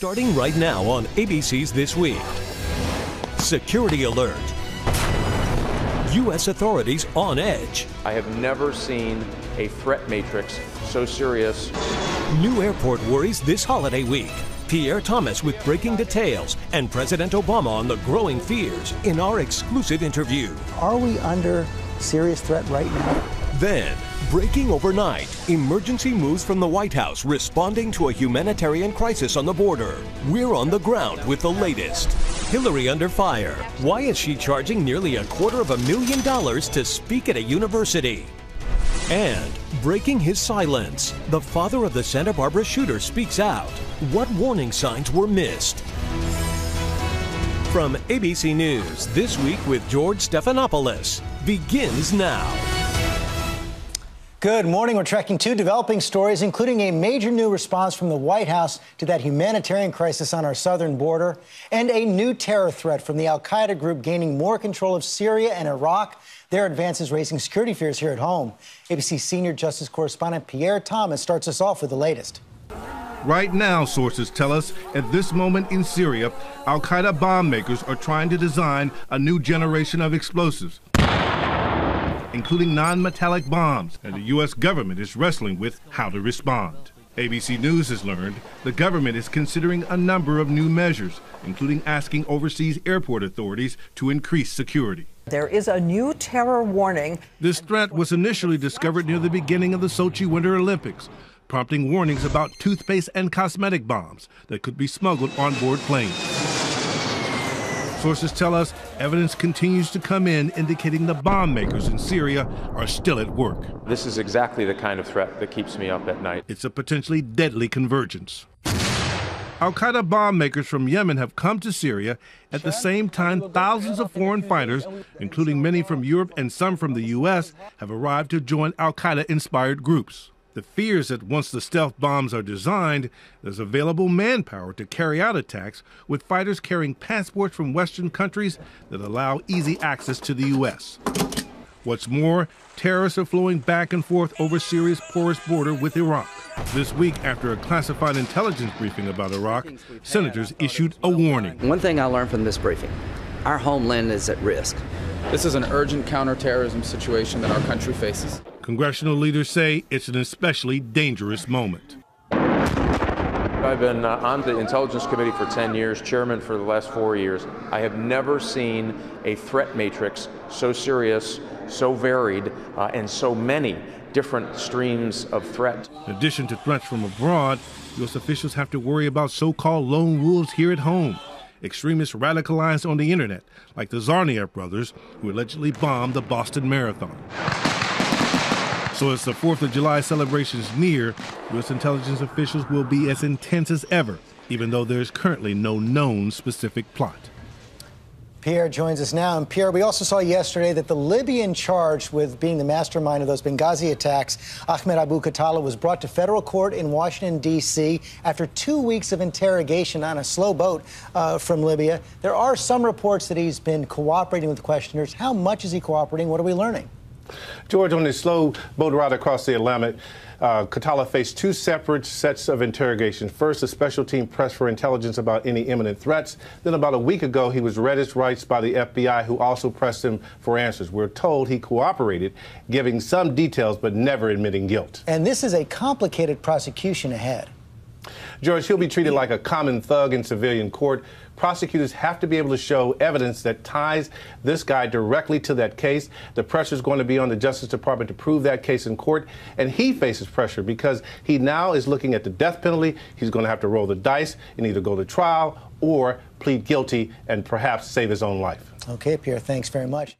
Starting right now on ABC's This Week. Security alert. U.S. authorities on edge. I have never seen a threat matrix so serious. New airport worries this holiday week. Pierre Thomas with breaking details and President Obama on the growing fears in our exclusive interview. Are we under serious threat right now? Then, breaking overnight, emergency moves from the White House responding to a humanitarian crisis on the border. We're on the ground with the latest. Hillary under fire. Why is she charging nearly $250,000 to speak at a university? And breaking his silence, the father of the Santa Barbara shooter speaks out. What warning signs were missed? From ABC News, This Week with George Stephanopoulos begins now. Good morning. We're tracking two developing stories, including a major new response from the White House to that humanitarian crisis on our southern border, and a new terror threat from the Al-Qaeda group gaining more control of Syria and Iraq. Their advances raising security fears here at home. ABC senior justice correspondent Pierre Thomas starts us off with the latest. Right now, sources tell us, at this moment in Syria, Al-Qaeda bomb makers are trying to design a new generation of explosives, including non-metallic bombs, and the U.S. government is wrestling with how to respond. ABC News has learned the government is considering a number of new measures, including asking overseas airport authorities to increase security. There is a new terror warning. This threat was initially discovered near the beginning of the Sochi Winter Olympics, prompting warnings about toothpaste and cosmetic bombs that could be smuggled on board planes. Sources tell us evidence continues to come in indicating the bomb makers in Syria are still at work. This is exactly the kind of threat that keeps me up at night. It's a potentially deadly convergence. Al-Qaeda bomb makers from Yemen have come to Syria. At the same time, thousands of foreign fighters, including many from Europe and some from the U.S., have arrived to join Al-Qaeda-inspired groups. The fear is that once the stealth bombs are designed, there's available manpower to carry out attacks, with fighters carrying passports from Western countries that allow easy access to the U.S. What's more, terrorists are flowing back and forth over Syria's porous border with Iraq. This week, after a classified intelligence briefing about Iraq, senators issued a warning. One thing I learned from this briefing, our homeland is at risk. This is an urgent counterterrorism situation that our country faces. Congressional leaders say it's an especially dangerous moment. I've been on the Intelligence Committee for 10 years, chairman for the last 4 years. I have never seen a threat matrix so serious, so varied, and so many different streams of threat. In addition to threats from abroad, U.S. officials have to worry about so-called lone wolves here at home. Extremists radicalized on the internet, like the Tsarnaev brothers, who allegedly bombed the Boston Marathon. So as the 4th of July celebrations near, U.S. intelligence officials will be as intense as ever, even though there is currently no known specific plot. Pierre joins us now. And Pierre, we also saw yesterday that the Libyan charged with being the mastermind of those Benghazi attacks, Ahmed Abu Khattala, was brought to federal court in Washington, D.C. after 2 weeks of interrogation on a slow boat from Libya. There are some reports that he's been cooperating with questioners. How much is he cooperating? What are we learning? George, on this slow boat ride across the Atlantic, Khattala faced two separate sets of interrogations. First, a special team pressed for intelligence about any imminent threats. Then about a week ago, he was read his rights by the FBI, who also pressed him for answers. We're told he cooperated, giving some details but never admitting guilt. And this is a complicated prosecution ahead. George, he'll be treated like a common thug in civilian court. Prosecutors have to be able to show evidence that ties this guy directly to that case. The pressure is going to be on the Justice Department to prove that case in court. And he faces pressure because he now is looking at the death penalty. He's going to have to roll the dice and either go to trial or plead guilty and perhaps save his own life. Okay, Pierre, thanks very much.